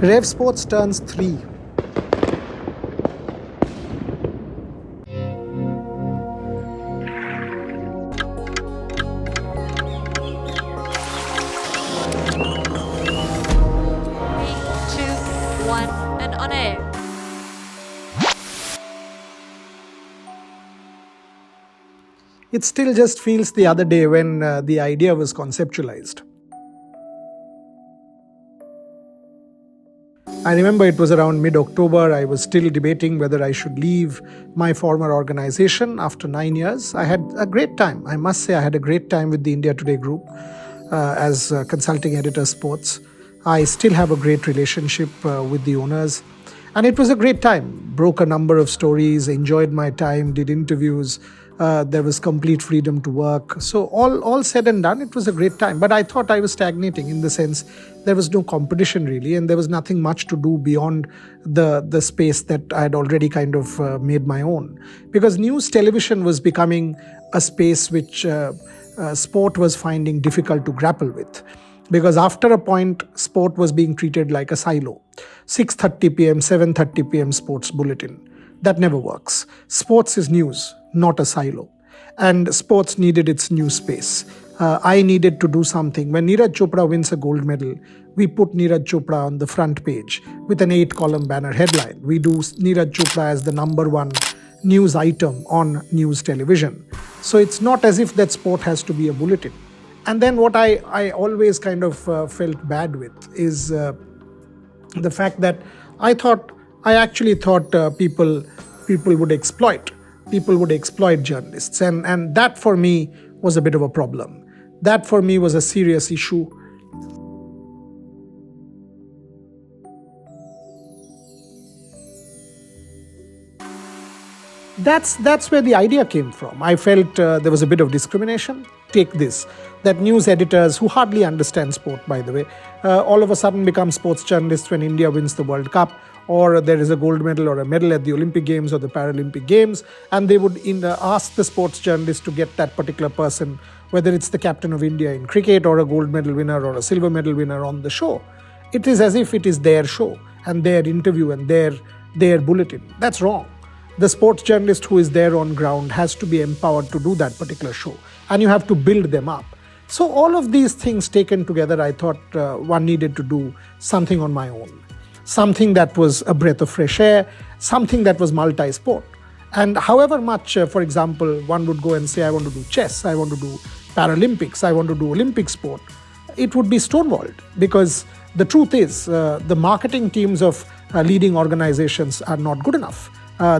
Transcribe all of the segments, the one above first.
RevSportz turns 3. And on air. It still just feels the other day when the idea was conceptualized. I remember it was around mid-October. I was still debating whether I should leave my former organization after 9 years. I had a great time. I must say I had a great time with the India Today group as consulting editor sports. I still have a great relationship with the owners. And it was a great time. Broke a number of stories, enjoyed my time, did interviews. There was complete freedom to work. So all said and done, it was a great time. But I thought I was stagnating in the sense there was no competition really, and there was nothing much to do beyond the space that I had already kind of made my own. Because news television was becoming a space which sport was finding difficult to grapple with. Because after a point, sport was being treated like a silo. 6:30 p.m., 7:30 p.m. sports bulletin. That never works. Sports is news, not a silo. And sports needed its new space. I needed to do something. When Neeraj Chopra wins a gold medal, we put Neeraj Chopra on the front page with an 8-column banner headline. We do Neeraj Chopra as the number one news item on news television. So it's not as if that sport has to be a bulletin. And then what I always kind of felt bad with is the fact that I actually thought people would exploit journalists. And that for me was a bit of a problem. That for me was a serious issue. That's where the idea came from. I felt there was a bit of discrimination. Take this, that news editors who hardly understand sport, by the way, all of a sudden become sports journalists when India wins the World Cup, or there is a gold medal or a medal at the Olympic Games or the Paralympic Games, and they would ask the sports journalist to get that particular person, whether it's the captain of India in cricket or a gold medal winner or a silver medal winner, on the show. It is as if it is their show and their interview and their bulletin. That's wrong. The sports journalist who is there on ground has to be empowered to do that particular show, and you have to build them up. So all of these things taken together, I thought one needed to do something on my own. Something that was a breath of fresh air, something that was multi-sport. And however much, for example, one would go and say, I want to do chess, I want to do Paralympics, I want to do Olympic sport, it would be stonewalled. Because the truth is, the marketing teams of leading organizations are not good enough.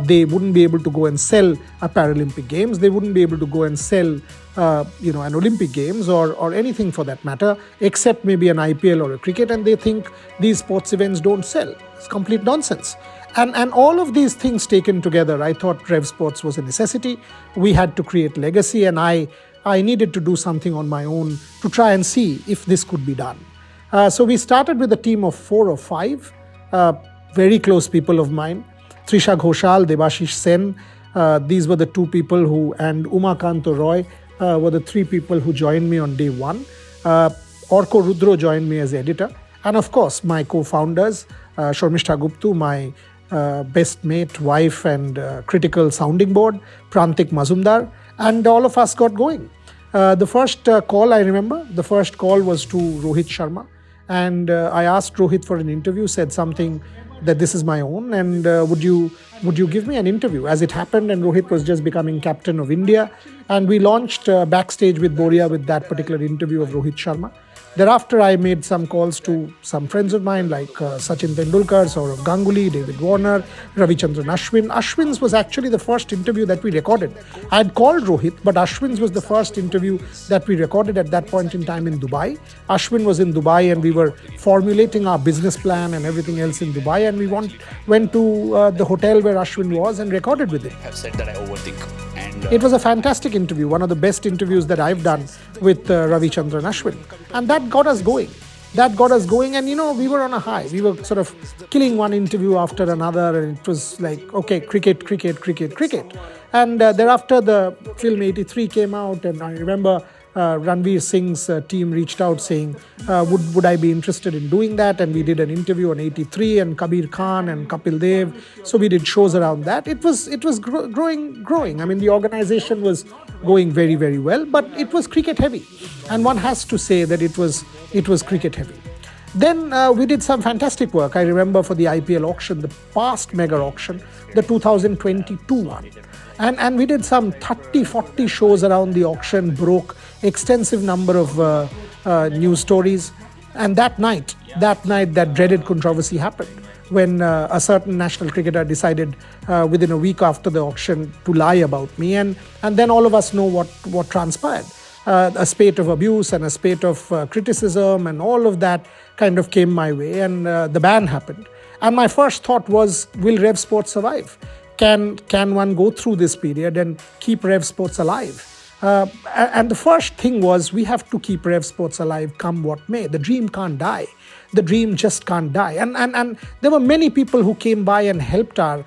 They wouldn't be able to go and sell a Paralympic Games. They wouldn't be able to go and sell, an Olympic Games or anything for that matter, except maybe an IPL or a cricket. And they think these sports events don't sell. It's complete nonsense. And all of these things taken together, I thought RevSportz was a necessity. We had to create legacy, and I needed to do something on my own to try and see if this could be done. So we started with a team of 4 or 5 very close people of mine. Trisha Ghoshal, Debashish Sen, these were the 2 people and Umakanto Roy were the 3 people who joined me on day 1. Orko Rudro joined me as editor. And of course, my co-founders, Shormishta Guptu, my best mate, wife and critical sounding board, Boria Majumdar, and all of us got going. The first call, I remember, the first call was to Rohit Sharma. And I asked Rohit for an interview, said something that this is my own, and would you give me an interview? As it happened, and Rohit was just becoming captain of India, and we launched Backstage with Boria with that particular interview of Rohit Sharma. Thereafter, I made some calls to some friends of mine like Sachin Tendulkar, Saurav Ganguly, David Warner, Ravichandran Ashwin. Ashwin's was actually the first interview that we recorded. I had called Rohit, but Ashwin's was the first interview that we recorded at that point in time in Dubai. Ashwin was in Dubai, and we were formulating our business plan and everything else in Dubai, and we went to the hotel where Ashwin was and recorded with him. I've said that I overthink. It was a fantastic interview, one of the best interviews that I've done with Ravichandran Ashwin. And that got us going. And, we were on a high. We were sort of killing one interview after another, and it was like, okay, cricket. And thereafter, the film 83 came out, and I remember Ranveer Singh's team reached out saying, would I be interested in doing that? And we did an interview on 83 and Kabir Khan and Kapil Dev. So we did shows around that. It was growing. I mean, the organization was going very, very well, but it was cricket heavy. And one has to say that it was cricket heavy. Then we did some fantastic work. I remember for the IPL auction, the past mega auction, the 2022 one. And we did some 30, 40 shows around the auction, broke extensive number of news stories. And that night, that dreaded controversy happened when a certain national cricketer decided within a week after the auction to lie about me. And then all of us know what transpired. A spate of abuse and a spate of criticism and all of that kind of came my way, and the ban happened. And my first thought was, will RevSportz survive? Can one go through this period and keep RevSportz alive? And the first thing was, we have to keep RevSportz alive come what may. The dream can't die. The dream just can't die. And there were many people who came by and helped our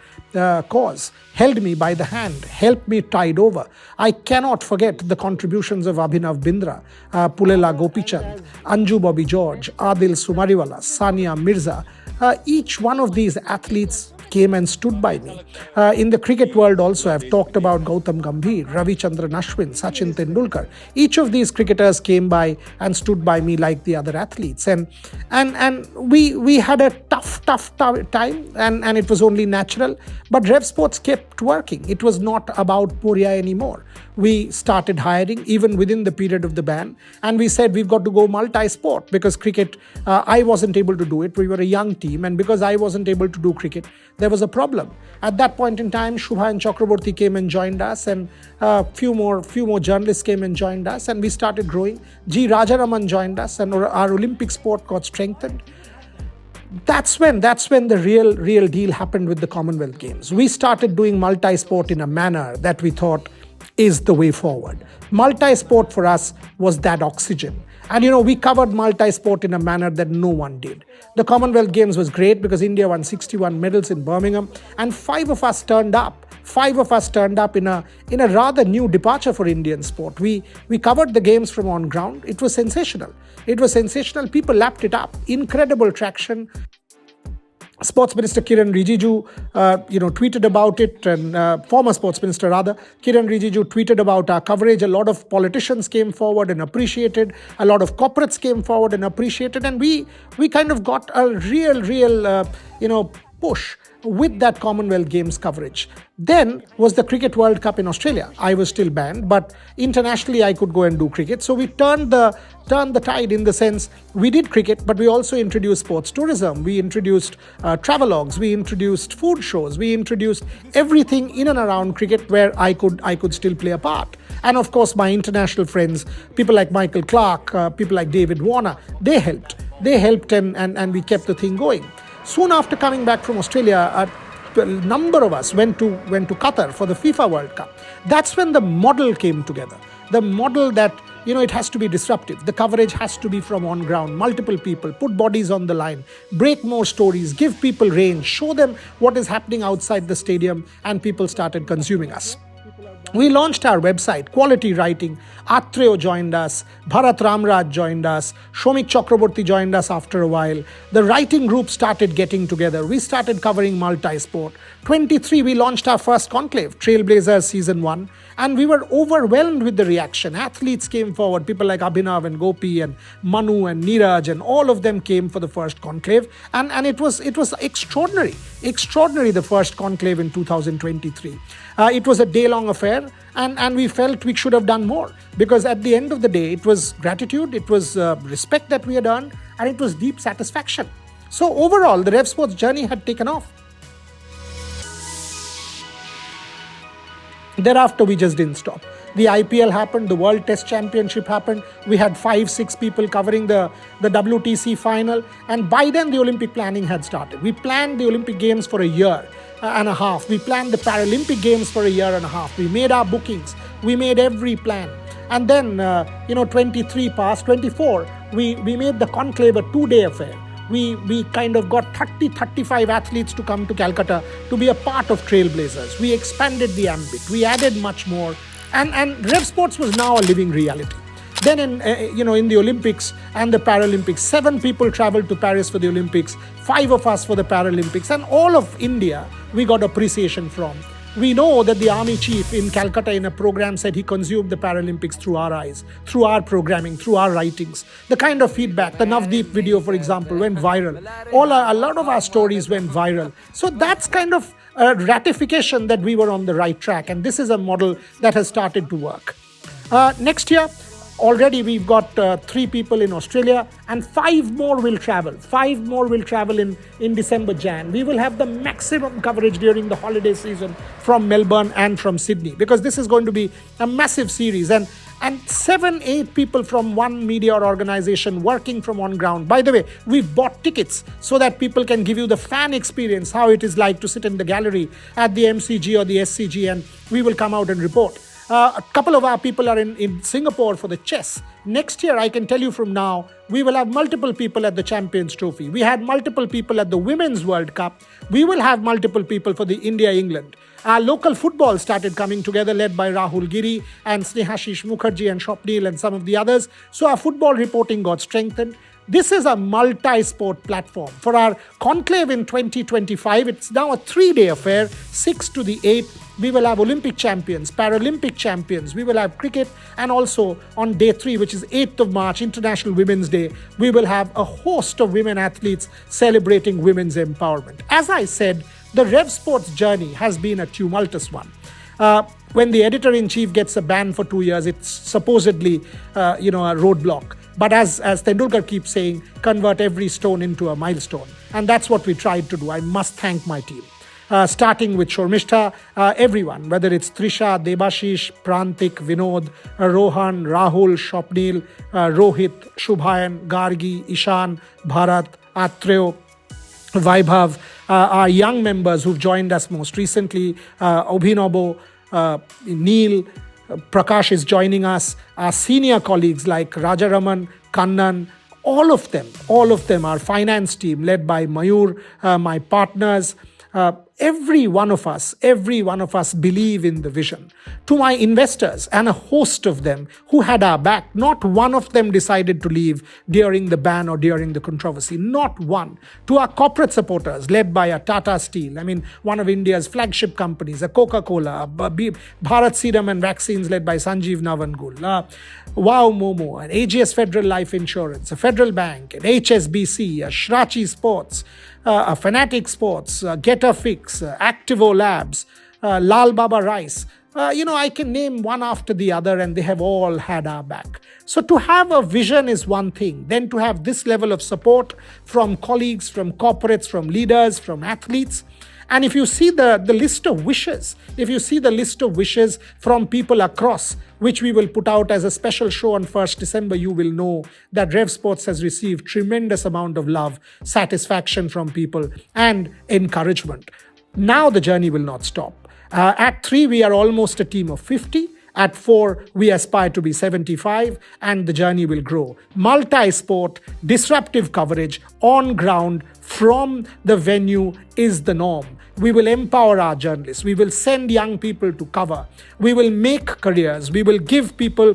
cause, held me by the hand, helped me tide over. I cannot forget the contributions of Abhinav Bindra, Pulela Gopichand, Anju Bobby George, Adil Sumariwala, Sania Mirza. Each one of these athletes came and stood by me. In the cricket world also, I've talked about Gautam Gambhir, Ravichandran Ashwin, Sachin Tendulkar. Each of these cricketers came by and stood by me like the other athletes. And we had a tough time, and it was only natural. But RevSportz kept working. It was not about Boria anymore. We started hiring even within the period of the ban. And we said we've got to go multi-sport because cricket, I wasn't able to do it. We were a young team. And because I wasn't able to do cricket, there was a problem. At that point in time, Shubha and Chakraborty came and joined us, and a few more journalists came and joined us, and we started growing. G. Rajaraman joined us, and our Olympic sport got strengthened. That's when the real deal happened with the Commonwealth Games. We started doing multi-sport in a manner that we thought is the way forward. Multi-sport for us was that oxygen. And we covered multi-sport in a manner that no one did. The Commonwealth Games was great because India won 61 medals in Birmingham, and 5 of us turned up. 5 of us turned up in a rather new departure for Indian sport. We covered the games from on ground. It was sensational. People lapped it up. Incredible traction. Sports Minister Kiran Rijiju, tweeted about it, and former Sports Minister rather, Kiran Rijiju tweeted about our coverage. A lot of politicians came forward and appreciated. A lot of corporates came forward and appreciated, and we kind of got a real push with that Commonwealth Games coverage. Then was the Cricket World Cup in Australia. I was still banned, but internationally I could go and do cricket. So we turned the tide in the sense we did cricket, but we also introduced sports tourism. We introduced travelogues. We introduced food shows. We introduced everything in and around cricket where I could still play a part. And of course, my international friends, people like Michael Clarke, people like David Warner, they helped. And we kept the thing going. Soon after coming back from Australia, a number of us went to Qatar for the FIFA World Cup. That's when the model came together. The model that, it has to be disruptive. The coverage has to be from on ground, multiple people, put bodies on the line, break more stories, give people range, show them what is happening outside the stadium, and people started consuming us. We launched our website, Quality Writing. Atreyo joined us, Bharat Ramraj joined us, Shomik Chakraborty joined us after a while. The writing group started getting together. We started covering multi-sport. 23, we launched our first conclave, Trailblazers Season 1, and we were overwhelmed with the reaction. Athletes came forward, people like Abhinav and Gopi and Manu and Neeraj, and all of them came for the first conclave. And it was extraordinary, the first conclave in 2023. It was a day-long affair, and we felt we should have done more, because at the end of the day, it was gratitude, it was respect that we had earned, and it was deep satisfaction. So overall, the RevSportz journey had taken off. Thereafter, we just didn't stop. The IPL happened, the World Test Championship happened. We had 5-6 people covering the WTC final. And by then, the Olympic planning had started. We planned the Olympic Games for a year and a half. We planned the Paralympic Games for a year and a half. We made our bookings. We made every plan. And then, 23 passed, 24, we made the conclave a 2-day affair. We kind of got 35 athletes to come to Calcutta to be a part of Trailblazers. We expanded the ambit. We added much more. And RevSportz was now a living reality. Then in the Olympics and the Paralympics, 7 people traveled to Paris for the Olympics, 5 of us for the Paralympics, and all of India we got appreciation from. We know that the army chief in Calcutta in a program said he consumed the Paralympics through our eyes, through our programming, through our writings. The kind of feedback, the Navdeep video, for example, went viral. A lot of our stories went viral. So that's kind of a ratification that we were on the right track. And this is a model that has started to work. Next year, already we've got 3 people in Australia and 5 more will travel. 5 more will travel in December, Jan. We will have the maximum coverage during the holiday season from Melbourne and from Sydney, because this is going to be a massive series. And 7-8 people from one media or organization working from on ground. By the way, we've bought tickets so that people can give you the fan experience, how it is like to sit in the gallery at the MCG or the SCG, and we will come out and report. A couple of our people are in Singapore for the chess. Next year, I can tell you from now, we will have multiple people at the Champions Trophy. We had multiple people at the Women's World Cup. We will have multiple people for the India-England. Our local football started coming together, led by Rahul Giri and Snehashish Mukherjee and Shopnil and some of the others. So our football reporting got strengthened. This is a multi-sport platform. For our conclave in 2025, it's now a 3-day affair, 6 to the 8th. We will have Olympic champions, Paralympic champions. We will have cricket, and also on day 3, which is 8th of March, International Women's Day, we will have a host of women athletes celebrating women's empowerment. As I said, the RevSportz journey has been a tumultuous one. When the editor-in-chief gets a ban for 2 years, it's supposedly a roadblock. But as Tendulkar keeps saying, convert every stone into a milestone. And that's what we tried to do. I must thank my team. Starting with Shormishta, everyone, whether it's Trisha, Debashish, Prantik, Vinod, Rohan, Rahul, Shopnil, Rohit, Shubhayan, Gargi, Ishan, Bharat, Atreo, Vaibhav, our young members who've joined us most recently, Obhinobo, Neil, Prakash is joining us, our senior colleagues like Rajaraman, Kannan, all of them, our finance team led by Mayur, my partners, every one of us believe in the vision. To my investors and a host of them who had our back, not one of them decided to leave during the ban or during the controversy, not one. To our corporate supporters led by a Tata Steel, one of India's flagship companies, a Coca-Cola, Bharat Serum and Vaccines led by Sanjeev Navangul, Wow Momo, an AGS Federal Life Insurance, a Federal Bank, an HSBC, a Shrachi Sports, a Fanatic Sports, Getter Fix, Activo Labs, Lal Baba Rice. I can name one after the other, and they have all had our back. So to have a vision is one thing. Then to have this level of support from colleagues, from corporates, from leaders, from athletes. And if you see the list of wishes, from people across, which we will put out as a special show on 1st December, you will know that RevSportz has received tremendous amount of love, satisfaction from people, and encouragement. Now the journey will not stop. At 3, we are almost a team of 50. At 4, we aspire to be 75, and the journey will grow. Multi-sport, disruptive coverage, on ground, from the venue is the norm. We will empower our journalists. We will send young people to cover. We will make careers. We will give people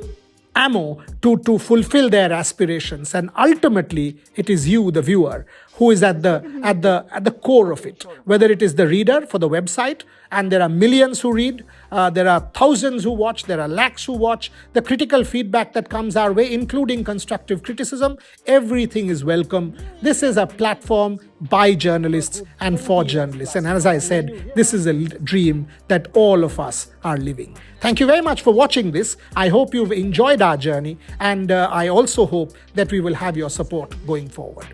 ammo to fulfill their aspirations. And ultimately, it is you, the viewer, who is at the core of it. Whether it is the reader for the website, and there are millions who read, there are thousands who watch, there are lakhs who watch, the critical feedback that comes our way, including constructive criticism, everything is welcome. This is a platform by journalists and for journalists. And as I said, this is a dream that all of us are living. Thank you very much for watching this. I hope you've enjoyed our journey, and I also hope that we will have your support going forward.